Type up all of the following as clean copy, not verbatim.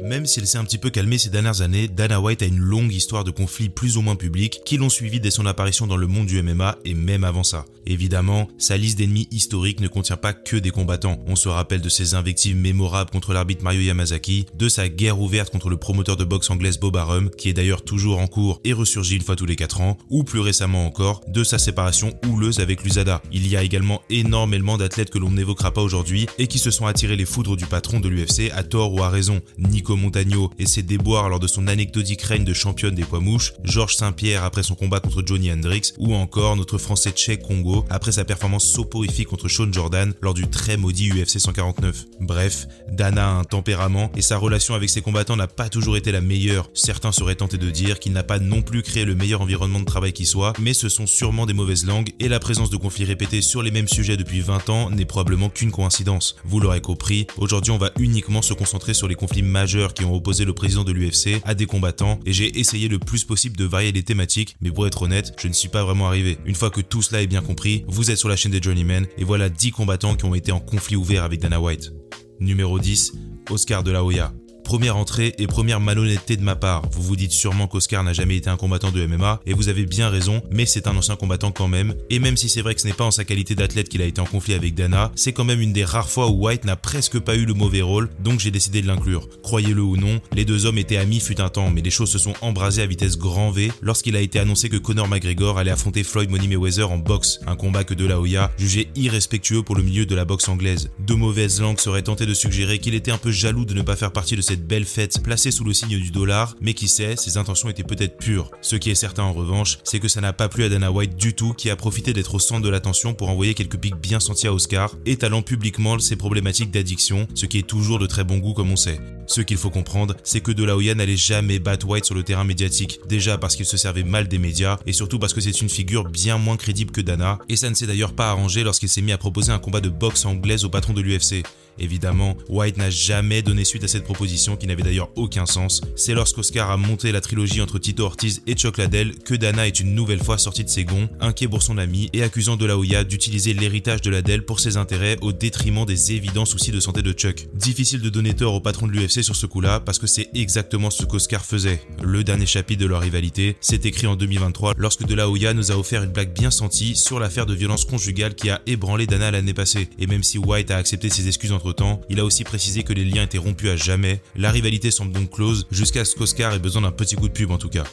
Même s'il s'est un petit peu calmé ces dernières années, Dana White a une longue histoire de conflits plus ou moins publics qui l'ont suivi dès son apparition dans le monde du MMA et même avant ça. Évidemment, sa liste d'ennemis historiques ne contient pas que des combattants. On se rappelle de ses invectives mémorables contre l'arbitre Mario Yamazaki, de sa guerre ouverte contre le promoteur de boxe anglaise Bob Arum, qui est d'ailleurs toujours en cours et ressurgit une fois tous les 4 ans, ou plus récemment encore, de sa séparation houleuse avec l'USADA. Il y a également énormément d'athlètes que l'on n'évoquera pas aujourd'hui et qui se sont attirés les foudres du patron de l'UFC à tort ou à raison. Nico Montagno et ses déboires lors de son anecdotique règne de championne des poids mouches, Georges Saint-Pierre après son combat contre Johnny Hendricks, ou encore notre français Che Congo après sa performance soporifique contre Sean Jordan lors du très maudit UFC 149. Bref, Dana a un tempérament et sa relation avec ses combattants n'a pas toujours été la meilleure. Certains seraient tentés de dire qu'il n'a pas non plus créé le meilleur environnement de travail qui soit, mais ce sont sûrement des mauvaises langues et la présence de conflits répétés sur les mêmes sujets depuis 20 ans n'est probablement qu'une coïncidence. Vous l'aurez compris, aujourd'hui on va uniquement se concentrer sur les conflits majeurs qui ont opposé le président de l'UFC à des combattants et j'ai essayé le plus possible de varier les thématiques, mais pour être honnête, je ne suis pas vraiment arrivé. Une fois que tout cela est bien compris, vous êtes sur la chaîne des Journeymen et voilà 10 combattants qui ont été en conflit ouvert avec Dana White. Numéro 10, Oscar de la Hoya. Première entrée et première malhonnêteté de ma part. Vous vous dites sûrement qu'Oscar n'a jamais été un combattant de MMA et vous avez bien raison, mais c'est un ancien combattant quand même. Et même si c'est vrai que ce n'est pas en sa qualité d'athlète qu'il a été en conflit avec Dana, c'est quand même une des rares fois où White n'a presque pas eu le mauvais rôle, donc j'ai décidé de l'inclure. Croyez-le ou non, les deux hommes étaient amis fut un temps, mais les choses se sont embrasées à vitesse grand V lorsqu'il a été annoncé que Conor McGregor allait affronter Floyd Money Mayweather en boxe, un combat que De La Hoya jugeait irrespectueux pour le milieu de la boxe anglaise. De mauvaises langues seraient tentées de suggérer qu'il était un peu jaloux de ne pas faire partie de cette belle fête placée sous le signe du dollar, mais qui sait, ses intentions étaient peut-être pures. Ce qui est certain en revanche, c'est que ça n'a pas plu à Dana White du tout, qui a profité d'être au centre de l'attention pour envoyer quelques pics bien sentis à Oscar, étalant publiquement ses problématiques d'addiction, ce qui est toujours de très bon goût comme on sait. Ce qu'il faut comprendre, c'est que De La Hoya n'allait jamais battre White sur le terrain médiatique, déjà parce qu'il se servait mal des médias, et surtout parce que c'est une figure bien moins crédible que Dana, et ça ne s'est d'ailleurs pas arrangé lorsqu'il s'est mis à proposer un combat de boxe anglaise au patron de l'UFC. Évidemment, White n'a jamais donné suite à cette proposition qui n'avait d'ailleurs aucun sens. C'est lorsqu'Oscar a monté la trilogie entre Tito Ortiz et Chuck Liddell que Dana est une nouvelle fois sorti de ses gonds, inquiet pour son ami et accusant De La Hoya d'utiliser l'héritage de Liddell pour ses intérêts au détriment des évidents soucis de santé de Chuck. Difficile de donner tort au patron de l'UFC sur ce coup-là parce que c'est exactement ce qu'Oscar faisait. Le dernier chapitre de leur rivalité s'est écrit en 2023 lorsque De La Hoya nous a offert une blague bien sentie sur l'affaire de violence conjugale qui a ébranlé Dana l'année passée. Et même si White a accepté ses excuses entre-temps, il a aussi précisé que les liens étaient rompus à jamais. La rivalité semble donc close jusqu'à ce qu'Oscar ait besoin d'un petit coup de pub en tout cas.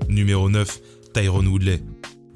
Numéro 9, Tyron Woodley.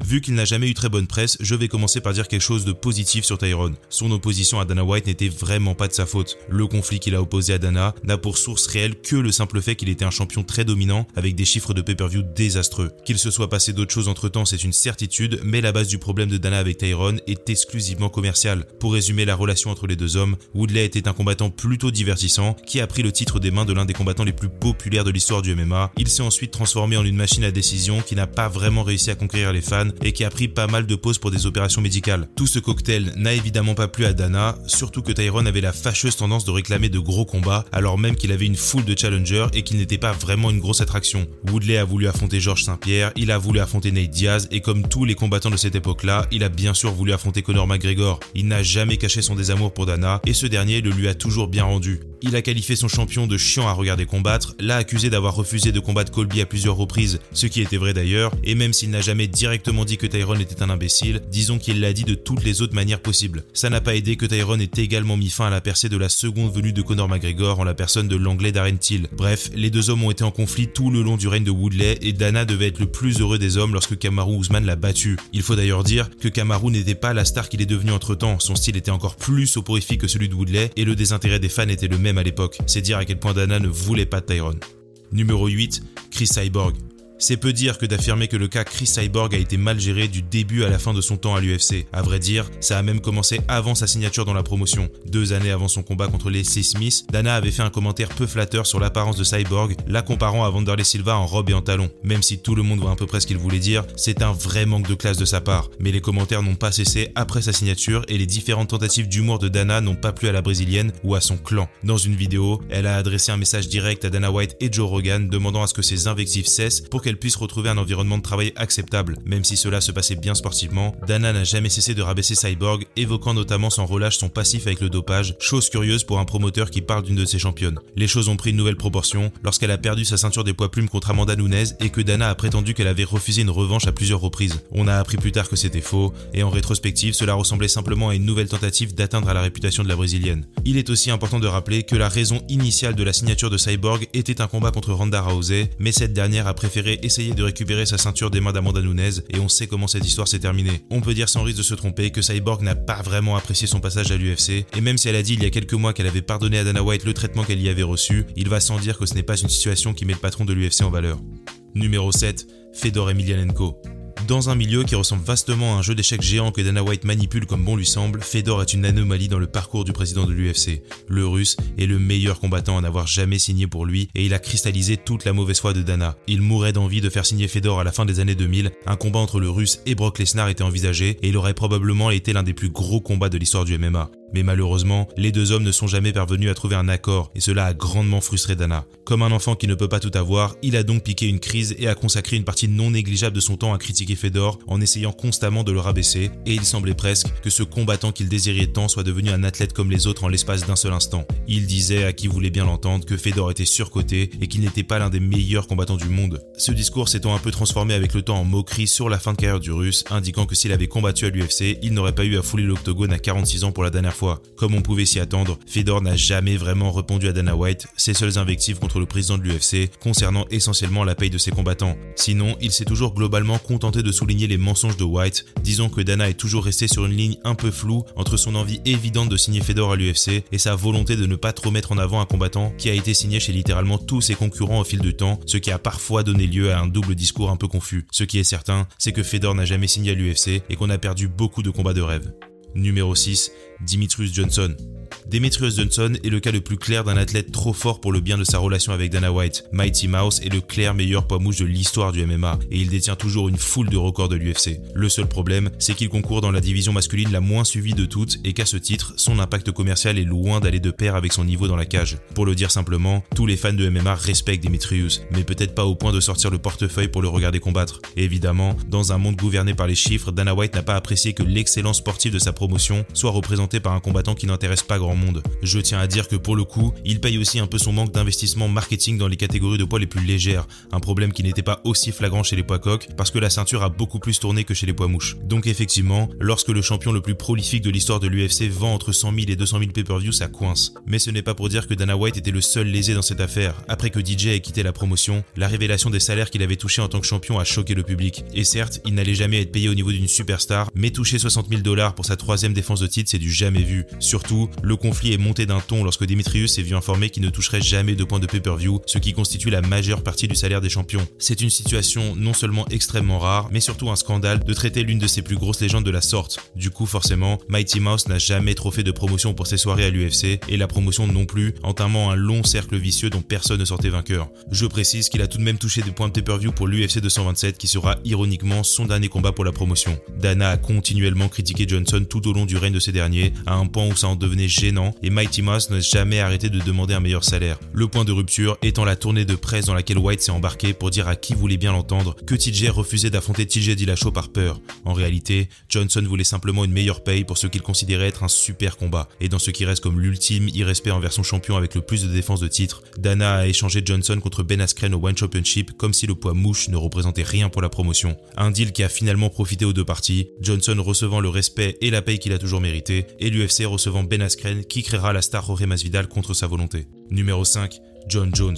Vu qu'il n'a jamais eu très bonne presse, je vais commencer par dire quelque chose de positif sur Tyron. Son opposition à Dana White n'était vraiment pas de sa faute. Le conflit qu'il a opposé à Dana n'a pour source réelle que le simple fait qu'il était un champion très dominant avec des chiffres de pay-per-view désastreux. Qu'il se soit passé d'autres choses entre temps, c'est une certitude, mais la base du problème de Dana avec Tyron est exclusivement commerciale. Pour résumer la relation entre les deux hommes, Woodley était un combattant plutôt divertissant qui a pris le titre des mains de l'un des combattants les plus populaires de l'histoire du MMA. Il s'est ensuite transformé en une machine à décision qui n'a pas vraiment réussi à conquérir les fans et qui a pris pas mal de pauses pour des opérations médicales. Tout ce cocktail n'a évidemment pas plu à Dana, surtout que Tyron avait la fâcheuse tendance de réclamer de gros combats alors même qu'il avait une foule de challengers et qu'il n'était pas vraiment une grosse attraction. Woodley a voulu affronter Georges Saint-Pierre, il a voulu affronter Nate Diaz et comme tous les combattants de cette époque-là, il a bien sûr voulu affronter Conor McGregor. Il n'a jamais caché son désamour pour Dana et ce dernier le lui a toujours bien rendu. Il a qualifié son champion de chiant à regarder combattre, l'a accusé d'avoir refusé de combattre Colby à plusieurs reprises, ce qui était vrai d'ailleurs, et même s'il n'a jamais directement dit que Tyron était un imbécile, disons qu'il l'a dit de toutes les autres manières possibles. Ça n'a pas aidé que Tyron ait également mis fin à la percée de la seconde venue de Conor McGregor en la personne de l'anglais Darren Till. Bref, les deux hommes ont été en conflit tout le long du règne de Woodley et Dana devait être le plus heureux des hommes lorsque Kamaru Usman l'a battu. Il faut d'ailleurs dire que Kamaru n'était pas la star qu'il est devenu entre temps, son style était encore plus soporifique que celui de Woodley et le désintérêt des fans était le même à l'époque. C'est dire à quel point Dana ne voulait pas de Tyron. Numéro 8, Chris Cyborg. C'est peu dire que d'affirmer que le cas Chris Cyborg a été mal géré du début à la fin de son temps à l'UFC. À vrai dire, ça a même commencé avant sa signature dans la promotion. 2 années avant son combat contre Leslie Smith, Dana avait fait un commentaire peu flatteur sur l'apparence de Cyborg, la comparant à Wanderlei Silva en robe et en talons. Même si tout le monde voit à peu près ce qu'il voulait dire, c'est un vrai manque de classe de sa part. Mais les commentaires n'ont pas cessé après sa signature et les différentes tentatives d'humour de Dana n'ont pas plu à la brésilienne ou à son clan. Dans une vidéo, elle a adressé un message direct à Dana White et Joe Rogan demandant à ce que ces invectives cessent pour qu'elle qu'elle puisse retrouver un environnement de travail acceptable. Même si cela se passait bien sportivement, Dana n'a jamais cessé de rabaisser Cyborg, évoquant notamment sans relâche son passif avec le dopage, chose curieuse pour un promoteur qui parle d'une de ses championnes. Les choses ont pris une nouvelle proportion lorsqu'elle a perdu sa ceinture des poids plumes contre Amanda Nunes et que Dana a prétendu qu'elle avait refusé une revanche à plusieurs reprises. On a appris plus tard que c'était faux, et en rétrospective, cela ressemblait simplement à une nouvelle tentative d'atteindre à la réputation de la brésilienne. Il est aussi important de rappeler que la raison initiale de la signature de Cyborg était un combat contre Ronda Rousey, mais cette dernière a préféré essayer de récupérer sa ceinture des mains d'Amanda Nunes, et on sait comment cette histoire s'est terminée. On peut dire sans risque de se tromper que Cyborg n'a pas vraiment apprécié son passage à l'UFC, et même si elle a dit il y a quelques mois qu'elle avait pardonné à Dana White le traitement qu'elle y avait reçu, il va sans dire que ce n'est pas une situation qui met le patron de l'UFC en valeur. Numéro 7, Fedor Emelianenko. Dans un milieu qui ressemble vastement à un jeu d'échecs géant que Dana White manipule comme bon lui semble, Fedor est une anomalie dans le parcours du président de l'UFC. Le Russe est le meilleur combattant à n'avoir jamais signé pour lui et il a cristallisé toute la mauvaise foi de Dana. Il mourait d'envie de faire signer Fedor à la fin des années 2000, un combat entre le Russe et Brock Lesnar était envisagé et il aurait probablement été l'un des plus gros combats de l'histoire du MMA. Mais malheureusement, les deux hommes ne sont jamais parvenus à trouver un accord et cela a grandement frustré Dana. Comme un enfant qui ne peut pas tout avoir, il a donc piqué une crise et a consacré une partie non négligeable de son temps à critiquer Fedor en essayant constamment de le rabaisser et il semblait presque que ce combattant qu'il désirait tant soit devenu un athlète comme les autres en l'espace d'un seul instant. Il disait à qui voulait bien l'entendre que Fedor était surcoté et qu'il n'était pas l'un des meilleurs combattants du monde. Ce discours s'étant un peu transformé avec le temps en moquerie sur la fin de carrière du Russe, indiquant que s'il avait combattu à l'UFC, il n'aurait pas eu à fouler l'octogone à 46 ans pour la dernière fois. Comme on pouvait s'y attendre, Fedor n'a jamais vraiment répondu à Dana White, ses seules invectives contre le président de l'UFC, concernant essentiellement la paye de ses combattants. Sinon, il s'est toujours globalement contenté de souligner les mensonges de White, disant que Dana est toujours resté sur une ligne un peu floue entre son envie évidente de signer Fedor à l'UFC et sa volonté de ne pas trop mettre en avant un combattant qui a été signé chez littéralement tous ses concurrents au fil du temps, ce qui a parfois donné lieu à un double discours un peu confus. Ce qui est certain, c'est que Fedor n'a jamais signé à l'UFC et qu'on a perdu beaucoup de combats de rêve. Numéro 6, Demetrious Johnson. Demetrious Johnson est le cas le plus clair d'un athlète trop fort pour le bien de sa relation avec Dana White. Mighty Mouse est le clair meilleur poids mouche de l'histoire du MMA et il détient toujours une foule de records de l'UFC. Le seul problème, c'est qu'il concourt dans la division masculine la moins suivie de toutes et qu'à ce titre, son impact commercial est loin d'aller de pair avec son niveau dans la cage. Pour le dire simplement, tous les fans de MMA respectent Demetrious, mais peut-être pas au point de sortir le portefeuille pour le regarder combattre. Et évidemment, dans un monde gouverné par les chiffres, Dana White n'a pas apprécié que l'excellence sportive de sa promotion soit représentée par un combattant qui n'intéresse pas grand monde. Je tiens à dire que pour le coup, il paye aussi un peu son manque d'investissement marketing dans les catégories de poids les plus légères, un problème qui n'était pas aussi flagrant chez les poids coqs parce que la ceinture a beaucoup plus tourné que chez les poids mouches. Donc effectivement, lorsque le champion le plus prolifique de l'histoire de l'UFC vend entre 100 000 et 200 000 pay-per-view, ça coince. Mais ce n'est pas pour dire que Dana White était le seul lésé dans cette affaire. Après que DJ ait quitté la promotion, la révélation des salaires qu'il avait touchés en tant que champion a choqué le public. Et certes, il n'allait jamais être payé au niveau d'une superstar, mais toucher 60 000 $ pour sa troisième défense de titre, c'est du jamais vu. Surtout, le conflit est monté d'un ton lorsque Demetrious s'est vu informer qu'il ne toucherait jamais de points de pay-per-view, ce qui constitue la majeure partie du salaire des champions. C'est une situation non seulement extrêmement rare, mais surtout un scandale de traiter l'une de ses plus grosses légendes de la sorte. Du coup, forcément, Mighty Mouse n'a jamais trop fait de promotion pour ses soirées à l'UFC, et la promotion non plus, entamant un long cercle vicieux dont personne ne sortait vainqueur. Je précise qu'il a tout de même touché des points de pay-per-view pour l'UFC 227, qui sera ironiquement son dernier combat pour la promotion. Dana a continuellement critiqué Johnson tout au long du règne de ces derniers, à un point où ça en devenait gênant, et Mighty Mouse n'a jamais arrêté de demander un meilleur salaire. Le point de rupture étant la tournée de presse dans laquelle White s'est embarqué pour dire à qui voulait bien l'entendre que TJ refusait d'affronter TJ Dillashaw par peur. En réalité, Johnson voulait simplement une meilleure paye pour ce qu'il considérait être un super combat, et dans ce qui reste comme l'ultime irrespect envers son champion avec le plus de défense de titre, Dana a échangé Johnson contre Ben Askren au One Championship comme si le poids mouche ne représentait rien pour la promotion. Un deal qui a finalement profité aux deux parties, Johnson recevant le respect et la paye qu'il a toujours mérité, et l'UFC recevant Ben Askren qui créera la star Jorge Masvidal contre sa volonté. Numéro 5, Jon Jones.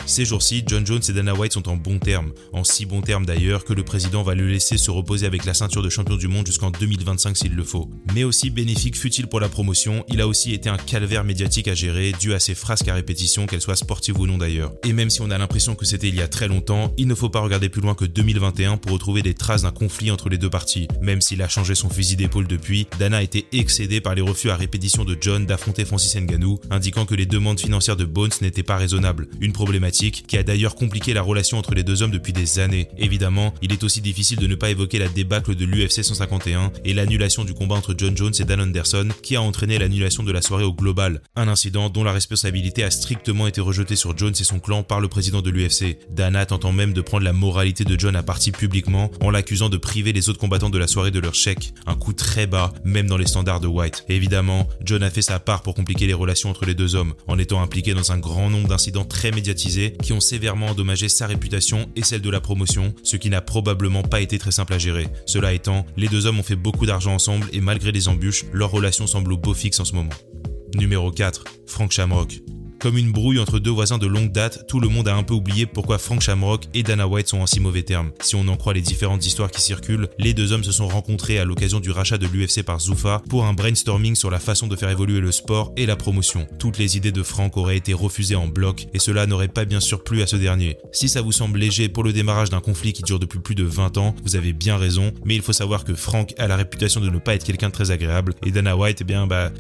Ces jours-ci, Jon Jones et Dana White sont en bons termes, en si bons termes d'ailleurs que le président va le laisser se reposer avec la ceinture de champion du monde jusqu'en 2025 s'il le faut. Mais aussi bénéfique fut-il pour la promotion, il a aussi été un calvaire médiatique à gérer dû à ses frasques à répétition, qu'elles soient sportives ou non d'ailleurs. Et même si on a l'impression que c'était il y a très longtemps, il ne faut pas regarder plus loin que 2021 pour retrouver des traces d'un conflit entre les deux parties. Même s'il a changé son fusil d'épaule depuis, Dana a été excédé par les refus à répétition de Jon d'affronter Francis Ngannou, indiquant que les demandes financières de Bones n'étaient pas raisonnables. Une problématique politique qui a d'ailleurs compliqué la relation entre les deux hommes depuis des années. Évidemment, il est aussi difficile de ne pas évoquer la débâcle de l'UFC 151 et l'annulation du combat entre Jon Jones et Dan Henderson qui a entraîné l'annulation de la soirée au global. Un incident dont la responsabilité a strictement été rejetée sur Jones et son clan par le président de l'UFC. Dana tentant même de prendre la moralité de Jon à partie publiquement en l'accusant de priver les autres combattants de la soirée de leur chèque. Un coup très bas, même dans les standards de White. Et évidemment, Jon a fait sa part pour compliquer les relations entre les deux hommes, en étant impliqué dans un grand nombre d'incidents très médiatisés qui ont sévèrement endommagé sa réputation et celle de la promotion, ce qui n'a probablement pas été très simple à gérer. Cela étant, les deux hommes ont fait beaucoup d'argent ensemble et malgré les embûches, leur relation semble au beau fixe en ce moment. Numéro 4. Frank Shamrock. Comme une brouille entre deux voisins de longue date, tout le monde a un peu oublié pourquoi Frank Shamrock et Dana White sont en si mauvais termes. Si on en croit les différentes histoires qui circulent, les deux hommes se sont rencontrés à l'occasion du rachat de l'UFC par Zuffa pour un brainstorming sur la façon de faire évoluer le sport et la promotion. Toutes les idées de Frank auraient été refusées en bloc et cela n'aurait pas bien sûr plu à ce dernier. Si ça vous semble léger pour le démarrage d'un conflit qui dure depuis plus de 20 ans, vous avez bien raison, mais il faut savoir que Frank a la réputation de ne pas être quelqu'un de très agréable et Dana White,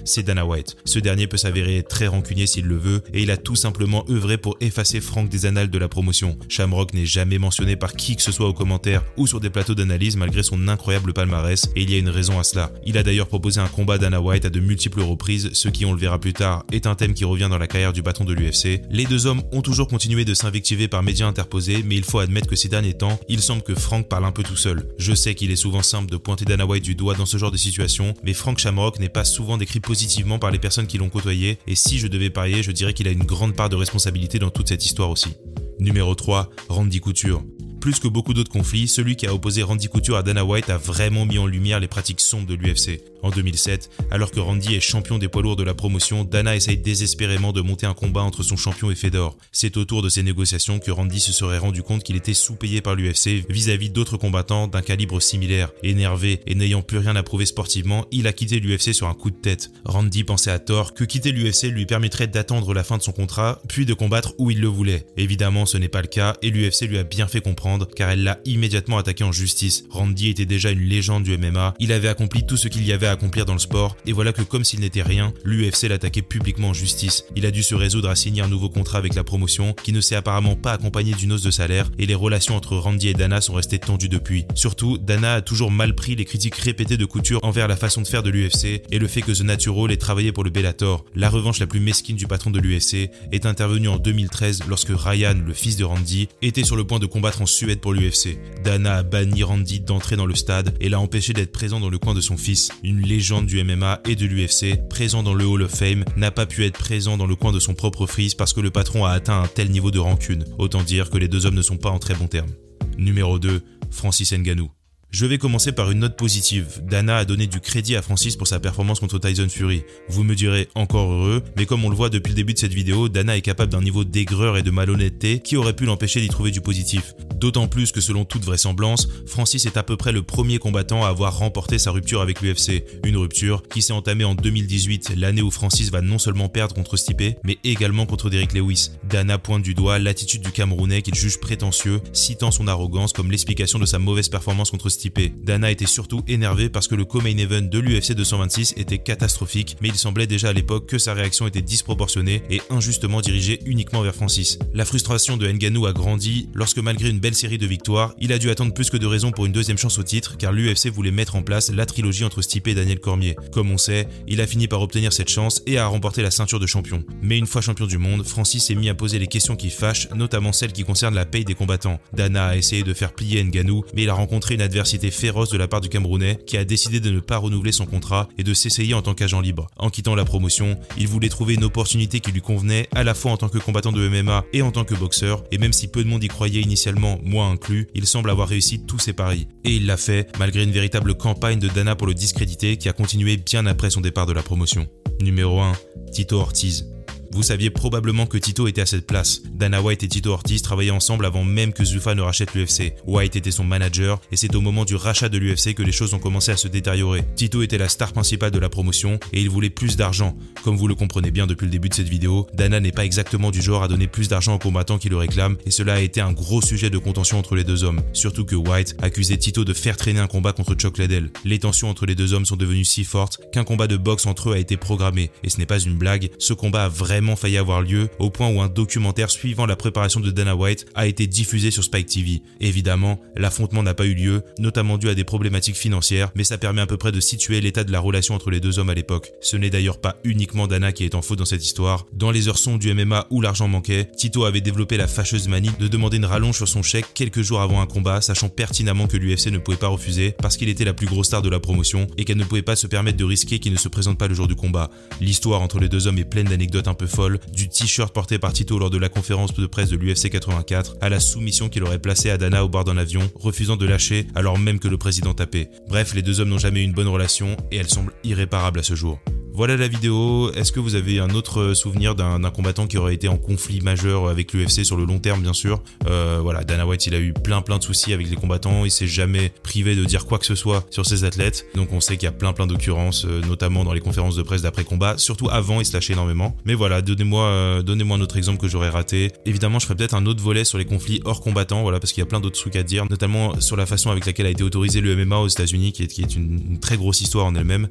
c'est Dana White. Ce dernier peut s'avérer très rancunier s'il le veut et il a tout simplement œuvré pour effacer Frank des annales de la promotion. Shamrock n'est jamais mentionné par qui que ce soit aux commentaires ou sur des plateaux d'analyse malgré son incroyable palmarès et il y a une raison à cela. Il a d'ailleurs proposé un combat Dana White à de multiples reprises, ce qui on le verra plus tard est un thème qui revient dans la carrière du patron de l'UFC. Les deux hommes ont toujours continué de s'invectiver par médias interposés mais il faut admettre que ces derniers temps, il semble que Frank parle un peu tout seul. Je sais qu'il est souvent simple de pointer Dana White du doigt dans ce genre de situation, mais Frank Shamrock n'est pas souvent décrit positivement par les personnes qui l'ont côtoyé et si je devais parier, je dirais qu'il a une grande part de responsabilité dans toute cette histoire aussi. Numéro 3, Randy Couture. Plus que beaucoup d'autres conflits, celui qui a opposé Randy Couture à Dana White a vraiment mis en lumière les pratiques sombres de l'UFC. En 2007, alors que Randy est champion des poids lourds de la promotion, Dana essaye désespérément de monter un combat entre son champion et Fedor. C'est au tour de ces négociations que Randy se serait rendu compte qu'il était sous-payé par l'UFC vis-à-vis d'autres combattants d'un calibre similaire. Énervé et n'ayant plus rien à prouver sportivement, il a quitté l'UFC sur un coup de tête. Randy pensait à tort que quitter l'UFC lui permettrait d'attendre la fin de son contrat, puis de combattre où il le voulait. Évidemment, ce n'est pas le cas et l'UFC lui a bien fait comprendre car elle l'a immédiatement attaqué en justice. Randy était déjà une légende du MMA, il avait accompli tout ce qu'il y avait à accomplir dans le sport et voilà que comme s'il n'était rien, l'UFC l'attaquait publiquement en justice. Il a dû se résoudre à signer un nouveau contrat avec la promotion qui ne s'est apparemment pas accompagné d'une hausse de salaire et les relations entre Randy et Dana sont restées tendues depuis. Surtout, Dana a toujours mal pris les critiques répétées de Couture envers la façon de faire de l'UFC et le fait que The Natural ait travaillé pour le Bellator. La revanche la plus mesquine du patron de l'UFC est intervenue en 2013 lorsque Ryan, le fils de Randy, était sur le point de combattre en Suède pour l'UFC. Dana a banni Randy d'entrer dans le stade et l'a empêché d'être présent dans le coin de son fils. Une légende du MMA et de l'UFC, présent dans le Hall of Fame, n'a pas pu être présent dans le coin de son propre fils parce que le patron a atteint un tel niveau de rancune. Autant dire que les deux hommes ne sont pas en très bons termes. Numéro 2, Francis Ngannou. Je vais commencer par une note positive. Dana a donné du crédit à Francis pour sa performance contre Tyson Fury. Vous me direz encore heureux, mais comme on le voit depuis le début de cette vidéo, Dana est capable d'un niveau d'aigreur et de malhonnêteté qui aurait pu l'empêcher d'y trouver du positif. D'autant plus que selon toute vraisemblance, Francis est à peu près le premier combattant à avoir remporté sa rupture avec l'UFC. Une rupture qui s'est entamée en 2018, l'année où Francis va non seulement perdre contre Stipe, mais également contre Derrick Lewis. Dana pointe du doigt l'attitude du Camerounais qu'il juge prétentieux, citant son arrogance comme l'explication de sa mauvaise performance contre Stipe. Dana était surtout énervé parce que le co-main event de l'UFC 226 était catastrophique, mais il semblait déjà à l'époque que sa réaction était disproportionnée et injustement dirigée uniquement vers Francis. La frustration de Ngannou a grandi lorsque malgré une belle série de victoires, il a dû attendre plus que de raisons pour une deuxième chance au titre car l'UFC voulait mettre en place la trilogie entre Stipe et Daniel Cormier. Comme on sait, il a fini par obtenir cette chance et a remporté la ceinture de champion. Mais une fois champion du monde, Francis s'est mis à poser les questions qui fâchent, notamment celles qui concernent la paye des combattants. Dana a essayé de faire plier Ngannou, mais il a rencontré une adversité féroce de la part du Camerounais qui a décidé de ne pas renouveler son contrat et de s'essayer en tant qu'agent libre. En quittant la promotion, il voulait trouver une opportunité qui lui convenait à la fois en tant que combattant de MMA et en tant que boxeur, et même si peu de monde y croyait initialement, moi inclus, il semble avoir réussi tous ses paris. Et il l'a fait malgré une véritable campagne de Dana pour le discréditer qui a continué bien après son départ de la promotion. Numéro 1, Tito Ortiz. Vous saviez probablement que Tito était à cette place. Dana White et Tito Ortiz travaillaient ensemble avant même que Zuffa ne rachète l'UFC. White était son manager et c'est au moment du rachat de l'UFC que les choses ont commencé à se détériorer. Tito était la star principale de la promotion et il voulait plus d'argent. Comme vous le comprenez bien depuis le début de cette vidéo, Dana n'est pas exactement du genre à donner plus d'argent aux combattants qui le réclament et cela a été un gros sujet de contention entre les deux hommes. Surtout que White accusait Tito de faire traîner un combat contre Chuck Liddell. Les tensions entre les deux hommes sont devenues si fortes qu'un combat de boxe entre eux a été programmé et ce n'est pas une blague, ce combat a vraiment vraiment failli avoir lieu, au point où un documentaire suivant la préparation de Dana White a été diffusé sur Spike TV. Évidemment, l'affrontement n'a pas eu lieu, notamment dû à des problématiques financières, mais ça permet à peu près de situer l'état de la relation entre les deux hommes à l'époque. Ce n'est d'ailleurs pas uniquement Dana qui est en faute dans cette histoire. Dans les heures sombres du MMA où l'argent manquait, Tito avait développé la fâcheuse manie de demander une rallonge sur son chèque quelques jours avant un combat, sachant pertinemment que l'UFC ne pouvait pas refuser parce qu'il était la plus grosse star de la promotion et qu'elle ne pouvait pas se permettre de risquer qu'il ne se présente pas le jour du combat. L'histoire entre les deux hommes est pleine d'anecdotes un peu folles, du t-shirt porté par Tito lors de la conférence de presse de l'UFC 84 à la soumission qu'il aurait placée à Dana au bord d'un avion, refusant de lâcher alors même que le président tapait. Bref, les deux hommes n'ont jamais eu une bonne relation et elle semble irréparable à ce jour. Voilà la vidéo. Est-ce que vous avez un autre souvenir d'un combattant qui aurait été en conflit majeur avec l'UFC sur le long terme, bien sûr? Voilà, Dana White, il a eu plein de soucis avec les combattants, il s'est jamais privé de dire quoi que ce soit sur ses athlètes, donc on sait qu'il y a plein d'occurrences, notamment dans les conférences de presse d'après-combat, surtout avant, il se lâchait énormément. Mais voilà, donnez-moi un autre exemple que j'aurais raté. Évidemment, je ferai peut-être un autre volet sur les conflits hors combattants, voilà, parce qu'il y a plein d'autres trucs à dire, notamment sur la façon avec laquelle a été autorisé le MMA aux États-Unis, qui est une très grosse histoire en elle-même.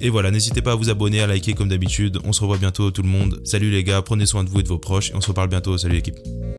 Et voilà, n'hésitez pas à vous abonner, à liker comme d'habitude. On se revoit bientôt tout le monde. Salut les gars, prenez soin de vous et de vos proches et on se reparle bientôt. Salut l'équipe.